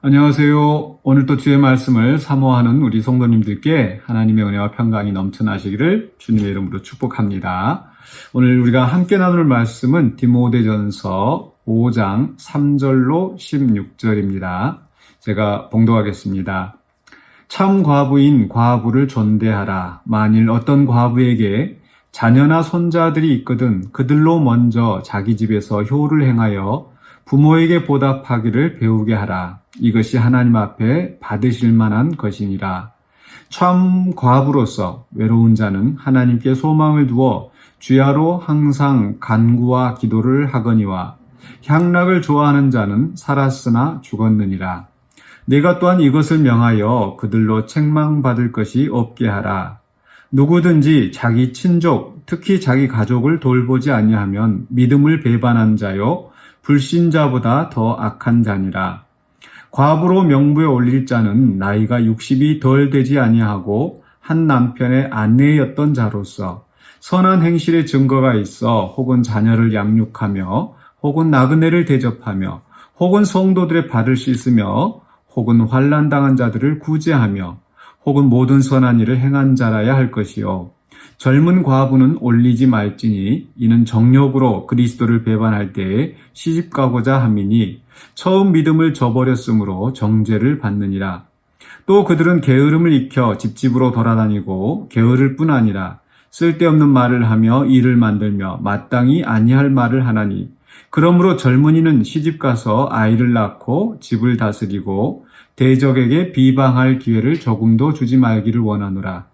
안녕하세요. 오늘 또 주의 말씀을 사모하는 우리 성도님들께 하나님의 은혜와 평강이 넘쳐나시기를 주님의 이름으로 축복합니다. 오늘 우리가 함께 나눌 말씀은 디모데전서 5장 3절로 16절입니다. 제가 봉독하겠습니다. 참 과부인 과부를 존대하라. 만일 어떤 과부에게 자녀나 손자들이 있거든 그들로 먼저 자기 집에서 효를 행하여 부모에게 보답하기를 배우게 하라. 이것이 하나님 앞에 받으실 만한 것이니라. 참 과부로서 외로운 자는 하나님께 소망을 두어 주야로 항상 간구와 기도를 하거니와 향락을 좋아하는 자는 살았으나 죽었느니라. 내가 또한 이것을 명하여 그들로 책망받을 것이 없게 하라. 누구든지 자기 친족, 특히 자기 가족을 돌보지 아니하면 믿음을 배반한 자요 불신자보다 더 악한 자니라. 과부로 명부에 올릴 자는 나이가 60이 덜 되지 아니하고 한 남편의 아내였던 자로서 선한 행실의 증거가 있어 혹은 자녀를 양육하며 혹은 나그네를 대접하며 혹은 성도들의 발을 씻으며 혹은 환난당한 자들을 구제하며 혹은 모든 선한 일을 행한 자라야 할 것이요. 젊은 과부는 올리지 말지니 이는 정욕으로 그리스도를 배반할 때에 시집가고자 함이니 처음 믿음을 저버렸으므로 정죄를 받느니라. 또 그들은 게으름을 익혀 집집으로 돌아다니고 게으를 뿐 아니라 쓸데없는 말을 하며 일을 만들며 마땅히 아니할 말을 하나니 그러므로 젊은이는 시집가서 아이를 낳고 집을 다스리고 대적에게 비방할 기회를 조금도 주지 말기를 원하노라.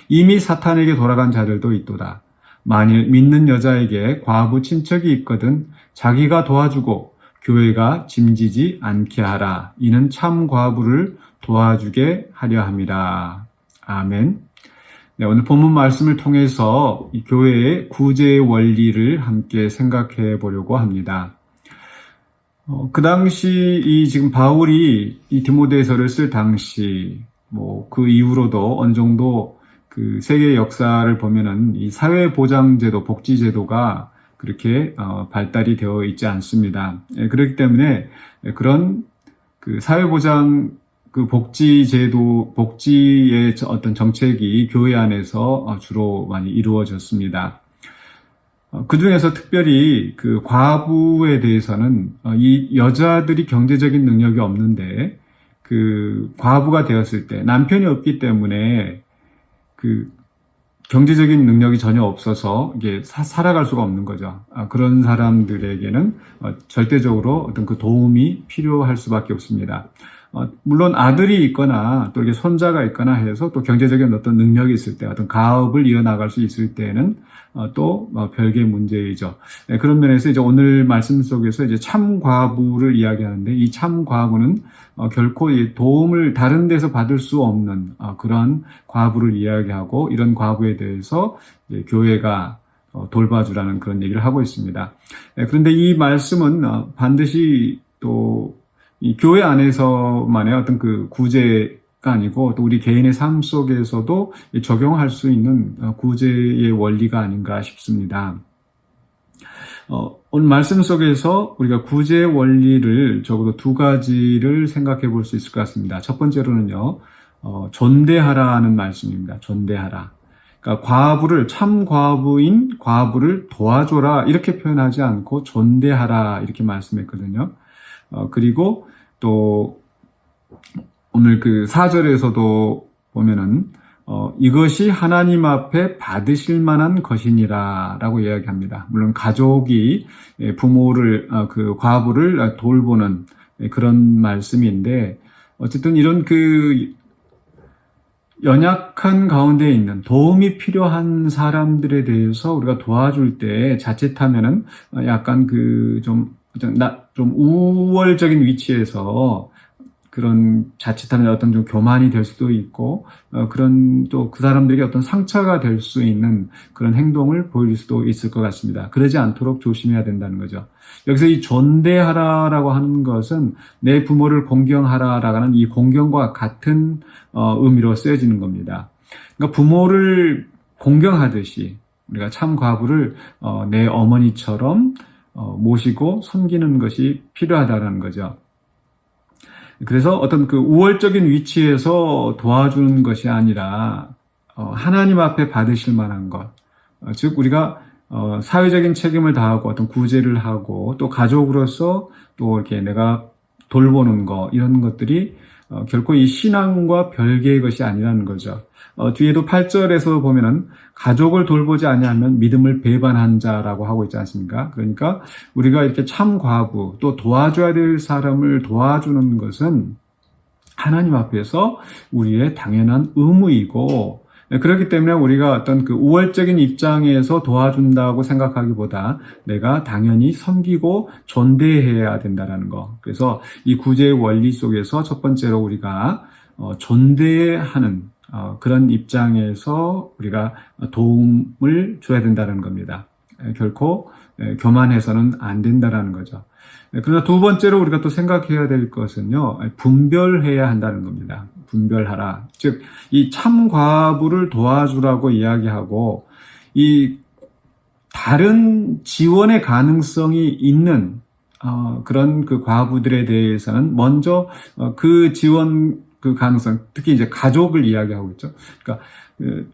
이미 사탄에게 돌아간 자들도 있도다. 만일 믿는 여자에게 과부 친척이 있거든 자기가 도와주고 교회가 짐지지 않게 하라. 이는 참 과부를 도와주게 하려 함이라. 아멘. 네, 오늘 본문 말씀을 통해서 이 교회의 구제의 원리를 함께 생각해 보려고 합니다. 그 당시 지금 바울이 이 디모데서를 쓸 당시 그 이후로도 어느 정도 그 세계 역사를 보면은 이 사회보장제도, 복지제도가 그렇게 발달이 되어 있지 않습니다. 그렇기 때문에 그런 그 사회보장 그 복지제도, 복지의 어떤 정책이 교회 안에서 주로 많이 이루어졌습니다. 그 중에서 특별히 그 과부에 대해서는 이 여자들이 경제적인 능력이 없는데 그 과부가 되었을 때 남편이 없기 때문에 그 경제적인 능력이 전혀 없어서 이게 살아갈 수가 없는 거죠. 그런 사람들에게는 절대적으로 어떤 그 도움이 필요할 수밖에 없습니다. 물론 아들이 있거나 또 이게 손자가 있거나 해서 또 경제적인 어떤 능력이 있을 때 어떤 가업을 이어나갈 수 있을 때는 또 별개의 문제이죠. 그런 면에서 이제 오늘 말씀 속에서 이제 참 과부를 이야기하는데 이 참 과부는 결코 이 도움을 다른 데서 받을 수 없는 그런 과부를 이야기하고 이런 과부에 대해서 이제 교회가 돌봐주라는 그런 얘기를 하고 있습니다. 그런데 이 말씀은 반드시 또 이 교회 안에서만의 어떤 그 구제가 아니고 또 우리 개인의 삶 속에서도 적용할 수 있는 구제의 원리가 아닌가 싶습니다. 오늘 말씀 속에서 우리가 구제의 원리를 적어도 두 가지를 생각해 볼 수 있을 것 같습니다. 첫 번째로는요, 존대하라는 말씀입니다. 존대하라. 그러니까 참 과부인 과부를 도와줘라 이렇게 표현하지 않고 존대하라 이렇게 말씀했거든요. 그리고 또 오늘 그 4절에서도 보면은 이것이 하나님 앞에 받으실 만한 것이니라 라고 이야기합니다. 물론 가족이 부모를 그 과부를 돌보는 그런 말씀인데 어쨌든 이런 그 연약한 가운데 있는 도움이 필요한 사람들에 대해서 우리가 도와줄 때 자칫하면은 약간 좀 우월적인 위치에서 그런 자칫하면 어떤 좀 교만이 될 수도 있고 그런 또 그 사람들에게 어떤 상처가 될 수 있는 그런 행동을 보일 수도 있을 것 같습니다. 그러지 않도록 조심해야 된다는 거죠. 여기서 이 존대하라라고 하는 것은 내 부모를 공경하라라고 하는 이 공경과 같은 의미로 쓰여지는 겁니다. 그러니까 부모를 공경하듯이 우리가 참 과부를 내 어머니처럼 모시고 섬기는 것이 필요하다는 거죠. 그래서 어떤 그 우월적인 위치에서 도와주는 것이 아니라 하나님 앞에 받으실 만한 것, 즉 우리가 사회적인 책임을 다하고 어떤 구제를 하고 또 가족으로서 또 이렇게 내가 돌보는 거 이런 것들이 결코 이 신앙과 별개의 것이 아니라는 거죠. 뒤에도 8절에서 보면은 가족을 돌보지 아니하면 믿음을 배반한 자라고 하고 있지 않습니까? 그러니까 우리가 이렇게 참 과부 또 도와줘야 될 사람을 도와주는 것은 하나님 앞에서 우리의 당연한 의무이고, 그렇기 때문에 우리가 어떤 그 우월적인 입장에서 도와준다고 생각하기보다 내가 당연히 섬기고 존대해야 된다는 거. 그래서 이 구제의 원리 속에서 첫 번째로 우리가 존대하는 그런 입장에서 우리가 도움을 줘야 된다는 겁니다. 결코 교만해서는 안 된다는 거죠. 그러나 두 번째로 우리가 또 생각해야 될 것은요, 분별해야 한다는 겁니다. 분별하라. 즉, 이 참과부를 도와주라고 이야기하고, 이 다른 지원의 가능성이 있는, 그런 그 과부들에 대해서는 먼저, 그 지원 그 가능성, 특히 이제 가족을 이야기하고 있죠. 그러니까,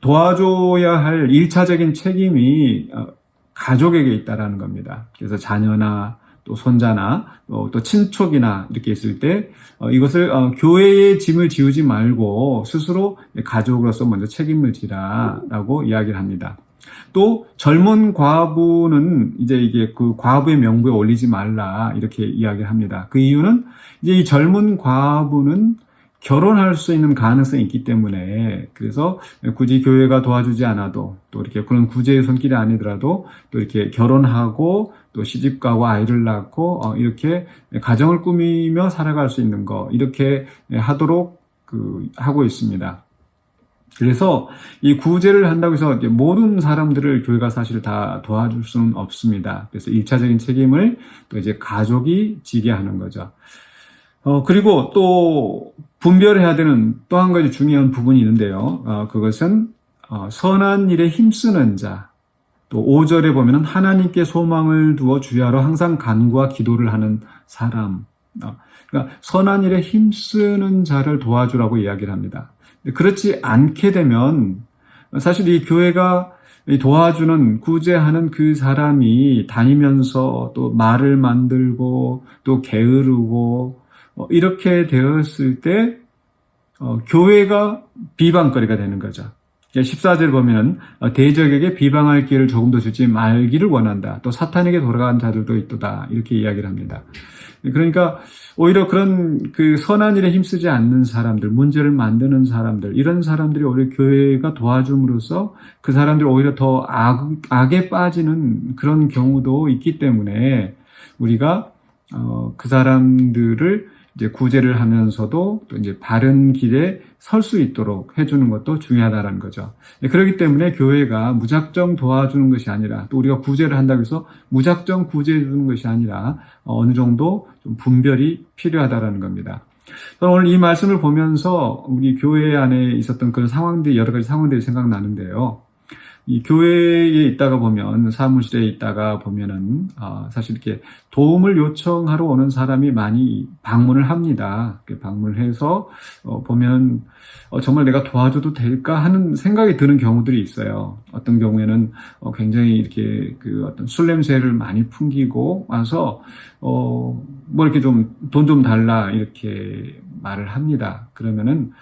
도와줘야 할 1차적인 책임이 가족에게 있다라는 겁니다. 그래서 자녀나 또 손자나 또 친척이나 이렇게 있을 때 이것을 교회의 짐을 지우지 말고 스스로 가족으로서 먼저 책임을 지라라고 이야기를 합니다. 또 젊은 과부는 이제 이게 그 과부의 명부에 올리지 말라 이렇게 이야기를 합니다. 그 이유는 이제 이 젊은 과부는 결혼할 수 있는 가능성이 있기 때문에, 그래서 굳이 교회가 도와주지 않아도 또 이렇게 그런 구제의 손길이 아니더라도 또 이렇게 결혼하고 또 시집가고 아이를 낳고 이렇게 가정을 꾸미며 살아갈 수 있는 거 이렇게 하도록 하고 있습니다. 그래서 이 구제를 한다고 해서 모든 사람들을 교회가 사실 다 도와줄 수는 없습니다. 그래서 1차적인 책임을 또 이제 가족이 지게 하는 거죠. 그리고 또 분별해야 되는 또 한 가지 중요한 부분이 있는데요. 그것은 선한 일에 힘쓰는 자, 또 5절에 보면은 하나님께 소망을 두어 주야로 항상 간구와 기도를 하는 사람. 그러니까 선한 일에 힘쓰는 자를 도와주라고 이야기를 합니다. 그렇지 않게 되면 사실 이 교회가 도와주는, 구제하는 그 사람이 다니면서 또 말을 만들고 또 게으르고 이렇게 되었을 때 교회가 비방거리가 되는 거죠. 14절 보면은 대적에게 비방할 기회를 조금 더 주지 말기를 원한다. 또 사탄에게 돌아간 자들도 있도다. 이렇게 이야기를 합니다. 그러니까 오히려 그런 그 선한 일에 힘쓰지 않는 사람들, 문제를 만드는 사람들, 이런 사람들이 오히려 교회가 도와줌으로써 그 사람들이 오히려 더 악에 빠지는 그런 경우도 있기 때문에 우리가 그 사람들을 이제 구제를 하면서도 또 이제 바른 길에 설 수 있도록 해주는 것도 중요하다는 거죠. 그렇기 때문에 교회가 무작정 도와주는 것이 아니라, 또 우리가 구제를 한다고 해서 무작정 구제해 주는 것이 아니라 어느 정도 좀 분별이 필요하다는 겁니다. 저는 오늘 이 말씀을 보면서 우리 교회 안에 있었던 그런 상황들이, 여러 가지 상황들이 생각나는데요. 이 교회에 있다가 보면, 사무실에 있다가 보면은 사실 이렇게 도움을 요청하러 오는 사람이 많이 방문을 합니다. 방문을 해서 보면 정말 내가 도와줘도 될까 하는 생각이 드는 경우들이 있어요. 어떤 경우에는 굉장히 이렇게 그 어떤 술 냄새를 많이 풍기고 와서 뭐 이렇게 좀 돈 좀 달라 이렇게 말을 합니다. 그러면은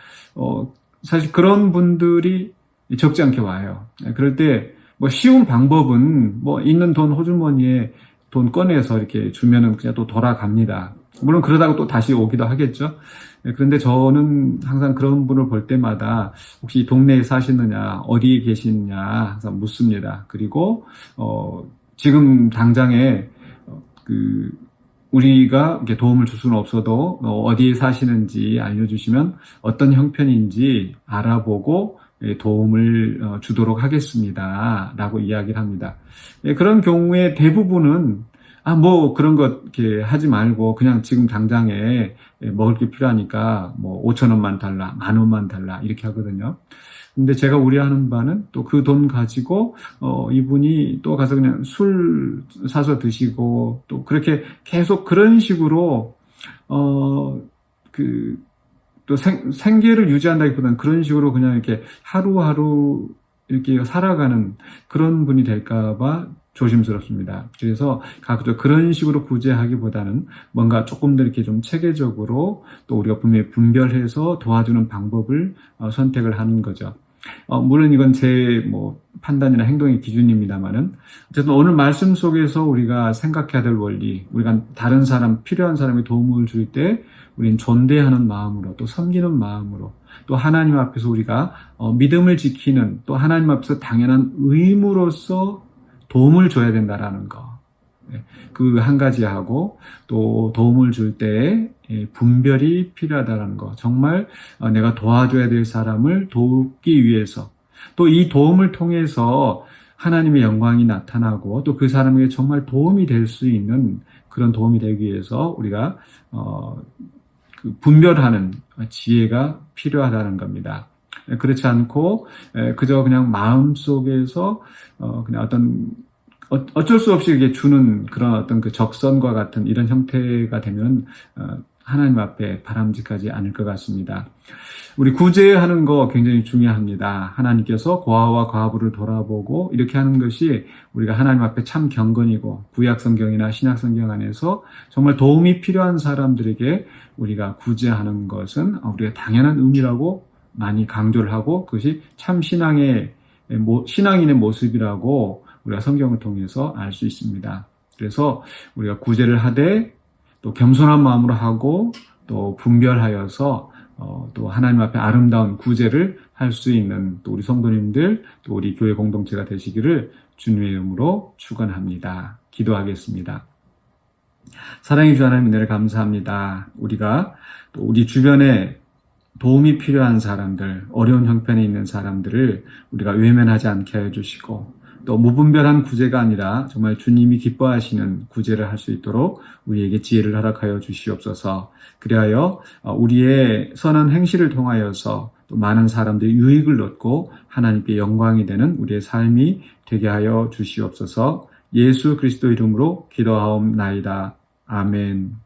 사실 그런 분들이 적지 않게 와요. 그럴 때 뭐 쉬운 방법은 뭐 있는 돈 호주머니에 돈 꺼내서 이렇게 주면은 그냥 또 돌아갑니다. 물론 그러다가 또 다시 오기도 하겠죠. 그런데 저는 항상 그런 분을 볼 때마다 혹시 이 동네에 사시느냐, 어디에 계시느냐 항상 묻습니다. 그리고 지금 당장에 우리가 이렇게 도움을 줄 수는 없어도 어디에 사시는지 알려주시면 어떤 형편인지 알아보고 도움을 주도록 하겠습니다. 라고 이야기를 합니다. 그런 경우에 대부분은 뭐 그런 것 이렇게 하지 말고 그냥 지금 당장에 먹을 게 필요하니까 뭐 5,000원만 달라, 10,000원만 달라 이렇게 하거든요. 근데 제가 우려하는 바는 또 그 돈 가지고 이분이 또 가서 그냥 술 사서 드시고 또 그렇게 계속 그런 식으로 또 생계를 유지한다기보다는 그런 식으로 그냥 이렇게 하루하루 이렇게 살아가는 그런 분이 될까봐 조심스럽습니다. 그래서 각자 그런 식으로 구제하기보다는 뭔가 조금 더 이렇게 좀 체계적으로 또 우리가 분명히 분별해서 도와주는 방법을 선택을 하는 거죠. 물론 이건 제 판단이나 행동의 기준입니다만은 어쨌든 오늘 말씀 속에서 우리가 생각해야 될 원리, 우리가 다른 사람, 필요한 사람에 도움을 줄 때 우리는 존대하는 마음으로 또 섬기는 마음으로 또 하나님 앞에서 우리가 믿음을 지키는 또 하나님 앞에서 당연한 의무로서 도움을 줘야 된다라는 거. 그 한 가지 하고 또 도움을 줄 때 분별이 필요하다는 거. 정말 내가 도와줘야 될 사람을 돕기 위해서 또 이 도움을 통해서 하나님의 영광이 나타나고 또 그 사람에게 정말 도움이 될 수 있는 그런 도움이 되기 위해서 우리가 분별하는 지혜가 필요하다는 겁니다. 그렇지 않고 그저 그냥 마음속에서 그냥 어쩔 수 없이 이게 주는 그런 어떤 그 적선과 같은 이런 형태가 되면 하나님 앞에 바람직하지 않을 것 같습니다. 우리 구제하는 거 굉장히 중요합니다. 하나님께서 고아와 과부를 돌아보고 이렇게 하는 것이 우리가 하나님 앞에 참 경건이고 구약성경이나 신약성경 안에서 정말 도움이 필요한 사람들에게 우리가 구제하는 것은 우리가 당연한 의미라고 많이 강조를 하고 그것이 참 신앙인의 모습이라고 우리가 성경을 통해서 알 수 있습니다. 그래서 우리가 구제를 하되 또 겸손한 마음으로 하고 또 분별하여서 또 하나님 앞에 아름다운 구제를 할 수 있는 또 우리 성도님들 또 우리 교회 공동체가 되시기를 주님의 이름으로 축원합니다. 기도하겠습니다. 사랑해 주 하나님 은혜를 감사합니다. 우리가 또 우리 주변에 도움이 필요한 사람들, 어려운 형편에 있는 사람들을 우리가 외면하지 않게 해주시고 또 무분별한 구제가 아니라 정말 주님이 기뻐하시는 구제를 할 수 있도록 우리에게 지혜를 허락하여 주시옵소서. 그리하여 우리의 선한 행실을 통하여서 또 많은 사람들이 유익을 얻고 하나님께 영광이 되는 우리의 삶이 되게 하여 주시옵소서. 예수 그리스도 이름으로 기도하옵나이다. 아멘.